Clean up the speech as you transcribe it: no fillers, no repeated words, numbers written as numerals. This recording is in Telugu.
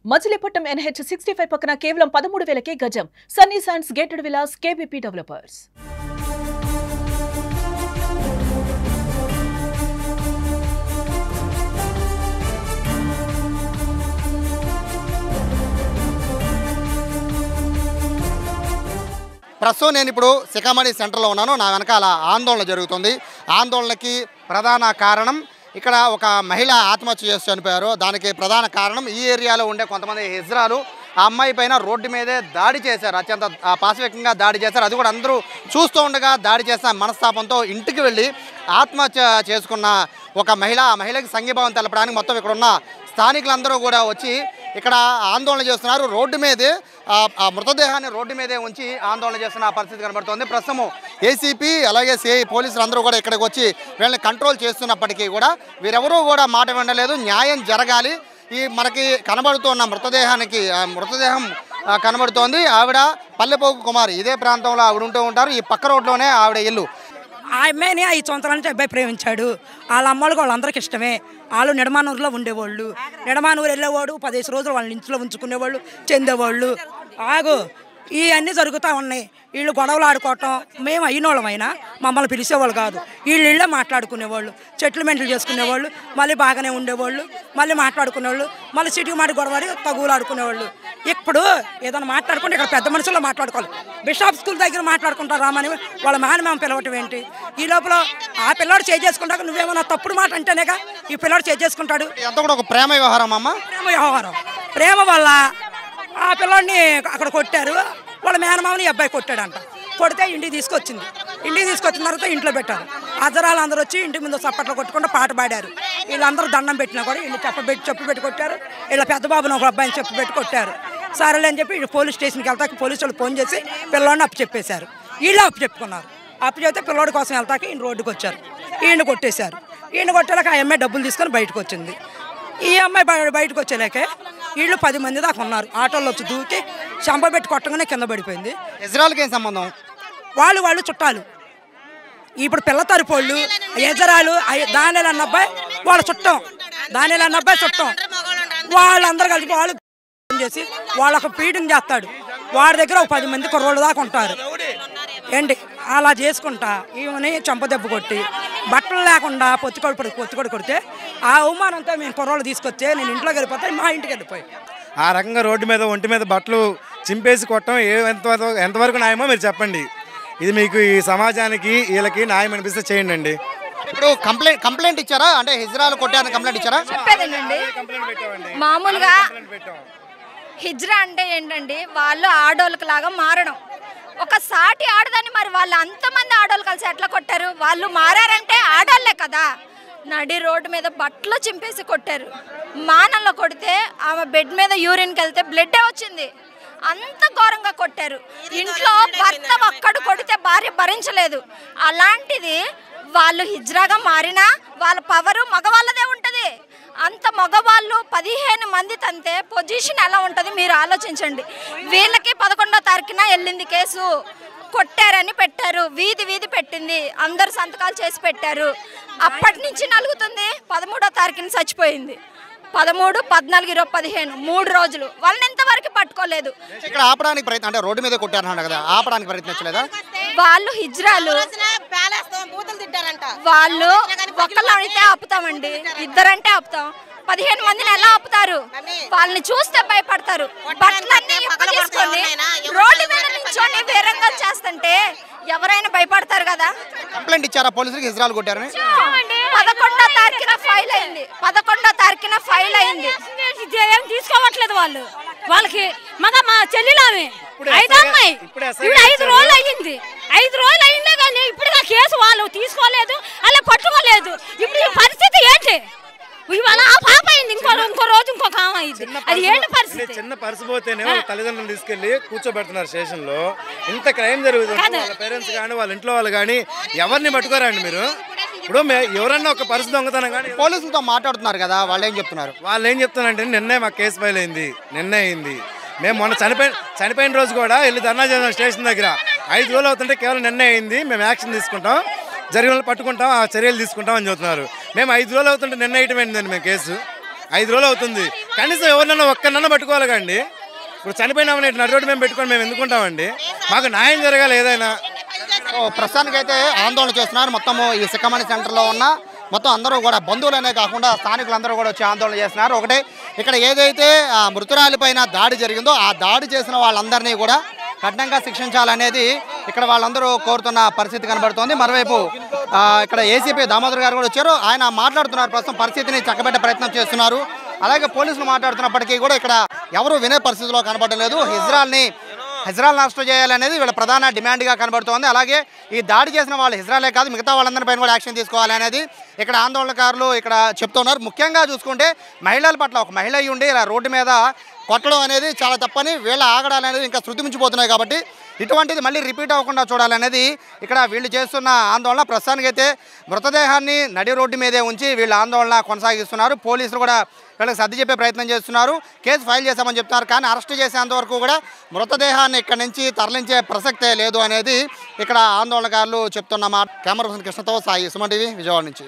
మచిలీపట్నం NH 65 పక్కన కేవలం 13,000కే గజం. Sunny sands gated Vilas KBP developers. ప్రస్తుతం నేను ఇప్పుడు సికామణి సెంటర్లో ఉన్నాను. నా వెనకాల ఆందోళన జరుగుతుంది. ఆందోళనకి ప్రధాన కారణం ఇక్కడ ఒక మహిళ ఆత్మహత్య చేసి చనిపోయారు. దానికి ప్రధాన కారణం ఈ ఏరియాలో ఉండే కొంతమంది హిజ్రాలు ఆ అమ్మాయి పైన రోడ్డు మీదే దాడి చేశారు. అత్యంత పాశవికంగా దాడి చేశారు. అది కూడా అందరూ చూస్తూ ఉండగా దాడి చేసిన మనస్తాపంతో ఇంటికి వెళ్ళి ఆత్మహత్య చేసుకున్న ఒక మహిళ, ఆ మహిళకి సంఘీభావం తెలపడానికి మొత్తం ఇక్కడ ఉన్న స్థానికులందరూ కూడా వచ్చి ఇక్కడ ఆందోళన చేస్తున్నారు. రోడ్డు మీదే ఆ మృతదేహాన్ని రోడ్డు మీదే ఉంచి ఆందోళన చేస్తున్న పరిస్థితి కనబడుతుంది. ప్రస్తుతం ఏసీపీ అలాగే సిఐ పోలీసులు అందరూ కూడా ఇక్కడికి వచ్చి వీళ్ళని కంట్రోల్ చేస్తున్నప్పటికీ కూడా వీరెవరూ కూడా మాట వినలేదు. న్యాయం జరగాలి. ఈ మనకి కనబడుతున్న మృతదేహం కనబడుతోంది. ఆవిడ పల్లెపోగు కుమారి. ఇదే ప్రాంతంలో ఆవిడ ఉంటూ ఉంటారు. ఈ పక్క రోడ్లోనే ఆవిడ ఇల్లు. ఆ అమ్మాయిని 5 సంవత్సరాల నుంచి అబ్బాయి ప్రేమించాడు. వాళ్ళ అమ్మలకు వాళ్ళందరికీ ఇష్టమే. వాళ్ళు నిడమానూరులో ఉండేవాళ్ళు. నిడమానూరు వెళ్ళేవాడు 15 రోజులు వాళ్ళ ఇంట్లో ఉంచుకునేవాళ్ళు, చెందేవాళ్ళు. ఇవన్నీ జరుగుతూ ఉన్నాయి. వీళ్ళు గొడవలు ఆడుకోవటం, మేము అయినోళ్ళమైనా మమ్మల్ని పిలిచేవాళ్ళు కాదు. వీళ్ళే మాట్లాడుకునేవాళ్ళు, సెటిల్మెంట్లు చేసుకునేవాళ్ళు, మళ్ళీ బాగానే ఉండేవాళ్ళు, మళ్ళీ మాట్లాడుకునేవాళ్ళు, మళ్ళీ సిటీ మాట గొడవడి తగులు ఆడుకునేవాళ్ళు. ఇప్పుడు ఏదైనా మాట్లాడుకుంటే ఇక్కడ పెద్ద మనుషుల్లో మాట్లాడుకోవాలి. బిషాప్ స్కూల్ దగ్గర మాట్లాడుకుంటారు రామని వాళ్ళ మాని మేము పిలవటం ఏంటి? ఈ లోపల ఆ పిల్లాడు చేసుకుంటాక నువ్వేమన్నా తప్పుడు మాట అంటేనేగా ఈ పిల్లాడు చేసుకుంటాడు. ఎంత కూడా ఒక ప్రేమ వ్యవహారం అమ్మ. ప్రేమ వల్ల ఆ పిల్లాడిని అక్కడ కొట్టారు. వాళ్ళ మేనమామని అబ్బాయి కొట్టాడంట. కొడితే ఇంటికి తీసుకొచ్చింది. ఇంటికి తీసుకొచ్చిన తర్వాత ఇంట్లో పెట్టారు. అజరాలు అందరూ వచ్చి ఇంటి ముందు చప్పట్లు కొట్టుకుంటూ పాట పాడారు. వీళ్ళందరూ దండం పెట్టినా కూడా వీళ్ళు చెప్పు పెట్టి కొట్టారు. వీళ్ళ పెద్ద బాబుని ఒక అబ్బాయిని చెప్పు పెట్టి కొట్టారు. సరేలే అని చెప్పి పోలీస్ స్టేషన్కి వెళ్తాక పోలీసు వాళ్ళు ఫోన్ చేసి పిల్లోడిని అప్పు చెప్పేశారు. వీళ్ళు అప్పు చెప్పుకున్నారు. అప్పు చెప్తే పిల్లోడి కోసం వెళ్తాక ఈయన రోడ్డుకు వచ్చారు. ఈయన కొట్టేశారు. ఈయన కొట్టాక ఆ అమ్మాయి డబ్బులు తీసుకొని బయటకు వచ్చింది. ఈ అమ్మాయి బయటకు వచ్చేలేకే వీళ్ళు 10 మంది దాకా ఉన్నారు. ఆటోలో వచ్చి దూకి చంప పెట్టి కొట్టగానే కింద పడిపోయింది. ఇజ్రాయెల్కి ఏం సంబంధం? వాళ్ళు చుట్టాలు. ఇప్పుడు పిల్ల తరపోళ్ళు ఎజరాలు దానిల అన్న అబ్బాయి వాళ్ళ చుట్టం. దానిల అన్న అబ్బాయి చుట్టం. వాళ్ళందరూ కలిపి వాళ్ళు చేసి వాళ్ళొక ఫీడింగ్ చేస్తాడు. వాడి దగ్గర ఒక 10 మంది కుర్రోళ్ళు దాకా ఉంటారు. ఏంటి అలా చేసుకుంటా ఈమెని చంపదెబ్బ కొట్టి బట్టలు లేకుండా పొత్తికొడి కొడితే ఆ అవమానంతో మేము కుర్రోళ్ళు తీసుకొస్తే నేను ఇంట్లోకి వెళ్ళిపోతే మా ఇంటికి వెళ్ళిపోయి ఆ రకంగా రోడ్డు మీద ఒంటి మీద బట్టలు చింపేసి కొట్టడం ఎంతవరకు న్యాయమో మీరు చెప్పండి. ఇది మీకు ఈ సమాజానికి వీళ్ళకి న్యాయం అనిపిస్తే చేయండి అండి. ఇప్పుడు కంప్లైంట్ ఇచ్చారా? అంటే హిజ్రాలు కొట్టారని కంప్లైంట్ ఇచ్చారా? చెప్పేదేనండి. మామూలుగా హిజ్రా అంటే ఏంటండి, వాళ్ళు ఆడోళ్ళకి లాగా మారడం. ఒక సాటి ఆడదాన్ని మరి వాళ్ళు అంతమంది ఆడోళ్ళు కలిసి ఎట్లా కొట్టారు? వాళ్ళు మారారంటే ఆడోళ్ళే కదా. నడి రోడ్డు మీద బట్టలు చింపేసి కొట్టారు. మానంలో కొడితే ఆమె బెడ్ మీద యూరిన్కి వెళ్తే బ్లడ్డే వచ్చింది. అంత ఘోరంగా కొట్టారు. ఇంట్లో భర్త ఒక్కడు కొడితే భార్య భరించలేదు. అలాంటిది వాళ్ళు హిజ్రాగా మారినా వాళ్ళ పవరు మగవాళ్ళదే ఉంటుంది. అంత మగవాళ్ళు 15 మంది తంతే పొజిషన్ ఎలా ఉంటుంది మీరు ఆలోచించండి. వీళ్ళకి 11వ తారీఖున వెళ్ళింది కేసు. కొట్టారని పెట్టారు. వీధి పెట్టింది. అందరు సంతకాలు చేసి పెట్టారు. అప్పటి నుంచి నలుగుతుంది. 13వ తారీఖున చచ్చిపోయింది. 13, 14, 20, 15 3 రోజులు వాళ్ళని ఎంతవరకు పట్టుకోలేదు. ఇక్కడ ఆపడానికి ప్రయత్నం అంటే రోడ్డు మీద కొట్టారన్నాడు కదా, ఆపడానికి ప్రయత్నించలేదా? వాళ్ళు హిజ్రాలు వాళ్ళు ఒక్కళ్ళు అయితే ఆపుతామండి, ఇద్దరంటే ఆపుతాం. 15 మందిని ఎలా ఆపుతారు? వాళ్ళని చూస్తే భయపడతారు. బట్టలన్నీ తీసుకొని రోడ్డు మీద నిల్చొని వేరంగా చేస్తుంటే ఎవరైనా భయపడతారు కదా. కంప్లైంట్ ఇచ్చారా పోలీసులకు హిజ్రాలు కొట్టారని? 11వ తారీఖున ఫైల్ అయింది. 11వ తారీఖున ఫైల్ అయింది. ఏం తీసుకోవట్లేదు వాళ్ళు. వాళ్ళకి మా చెల్లెలామే 5 అమ్మాయి ఇప్పుడు 5 రోజులు అయ్యింది. 5 రోజులు అయిందే కానీ ఇప్పుడు కేసు వాళ్ళు తీసుకోలేదు, అలా పట్టుకోలేదు. ఇప్పుడు ఈ పరిస్థితి ఏంటి? ఇవాళ ఆ పాప అయింది, ఇంకో రోజు ఇంకొక ఆమె అయింది. అది ఏంటి పరిస్థితి? చిన్న పర్సు పోతేనే వాళ్ళ తల్లిదండ్రులు తీసుకెళ్లి కూర్చోబెడుతున్నారు స్టేషన్ లో. ఇంత క్రైమ్ జరుగుతుంది. వాళ్ళ పేరెంట్స్ కానీ వాళ్ళ ఇంట్లో వాళ్ళు కానీ ఎవరిని పట్టుకోరండి మీరు. ఇప్పుడు ఎవరన్నా ఒక పర్సు దొంగతనం కానీ పోలీసులతో మాట్లాడుతున్నారు కదా, వాళ్ళు ఏం చెప్తున్నారు? వాళ్ళు ఏం చెప్తున్నారంటే నిన్నే మాకు కేసు ఫైల్ అయింది, నిన్నే అయింది. మేము మొన్న చనిపోయిన రోజు కూడా వెళ్ళి ధర్నా చేద్దాం స్టేషన్ దగ్గర. 5 రోజులు అవుతుంటే కేవలం నిన్నే అయింది, మేము యాక్షన్ తీసుకుంటాం, జరిగిన వాళ్ళు పట్టుకుంటాం, ఆ చర్యలు తీసుకుంటాం అని చెప్తున్నారు. మేము 5 రోజులు అవుతుంటే నిన్న వేయటం ఏంటండి మేము కేసు? 5 రోజులు అవుతుంది. కనీసం ఎవరినన్నా ఒక్కనన్నా పట్టుకోవాలి కండి. ఇప్పుడు చనిపోయినామని నడి రోడ్డు మేము పెట్టుకొని మేము ఎందుకుంటామండి? మాకు న్యాయం జరగాలి ఏదైనా. ప్రస్తుతానికైతే ఆందోళన చేస్తున్నారు. మొత్తము ఈ సిక్కమణి సెంటర్లో ఉన్న మొత్తం అందరూ కూడా బంధువులనే కాకుండా స్థానికులందరూ కూడా వచ్చి ఆందోళన చేస్తున్నారు. ఒకటే ఇక్కడ ఏదైతే మృతురాలిపైన దాడి జరిగిందో ఆ దాడి చేసిన వాళ్ళందరినీ కూడా కఠినంగా శిక్షించాలనేది ఇక్కడ వాళ్ళందరూ కోరుతున్న పరిస్థితి కనబడుతోంది. మరోవైపు ఇక్కడ ఏసీపీ దామోదర్ గారు కూడా వచ్చారు. ఆయన మాట్లాడుతున్నారు. ప్రస్తుతం పరిస్థితిని చక్కబెట్టే ప్రయత్నం చేస్తున్నారు. అలాగే పోలీసులు మాట్లాడుతున్నప్పటికీ కూడా ఇక్కడ ఎవరు వినే పరిస్థితిలో కనబడడం లేదు. హిజ్రాల్ని అరెస్ట్ చేయాలనేది వీళ్ళ ప్రధాన డిమాండ్గా కనబడుతోంది. అలాగే ఈ దాడి చేసిన వాళ్ళు హిజ్రాలే కాదు మిగతా వాళ్ళందరిపైన కూడా యాక్షన్ తీసుకోవాలనేది ఇక్కడ ఆందోళనకారులు ఇక్కడ చెప్తున్నారు. ముఖ్యంగా చూసుకుంటే మహిళల పట్ల ఒక మహిళ అయ్యి ఉండి ఇలా రోడ్డు మీద కొట్టడం అనేది చాలా తప్పని, వీళ్ళ ఆగడాలు అనేది ఇంకా శృతిమించిపోతున్నాయి. కాబట్టి ఇటువంటిది మళ్ళీ రిపీట్ అవ్వకుండా చూడాలనేది ఇక్కడ వీళ్ళు చేస్తున్న ఆందోళన. ప్రస్తుతానికైతే మృతదేహాన్ని నడి రోడ్డు మీదే ఉంచి వీళ్ళ ఆందోళన కొనసాగిస్తున్నారు. పోలీసులు కూడా వీళ్ళకి సర్ది చెప్పే ప్రయత్నం చేస్తున్నారు. కేసు ఫైల్ చేశామని చెప్తున్నారు. కానీ అరెస్ట్ చేసేంత వరకు కూడా మృతదేహాన్ని ఇక్కడి నుంచి తరలించే ప్రసక్తే లేదు అనేది ఇక్కడ ఆందోళనకారులు చెప్తున్నమాట. కెమెరా పర్సన్ కృష్ణతో సాయి, సుమన్ టీవీ, విజయవాడ నుంచి.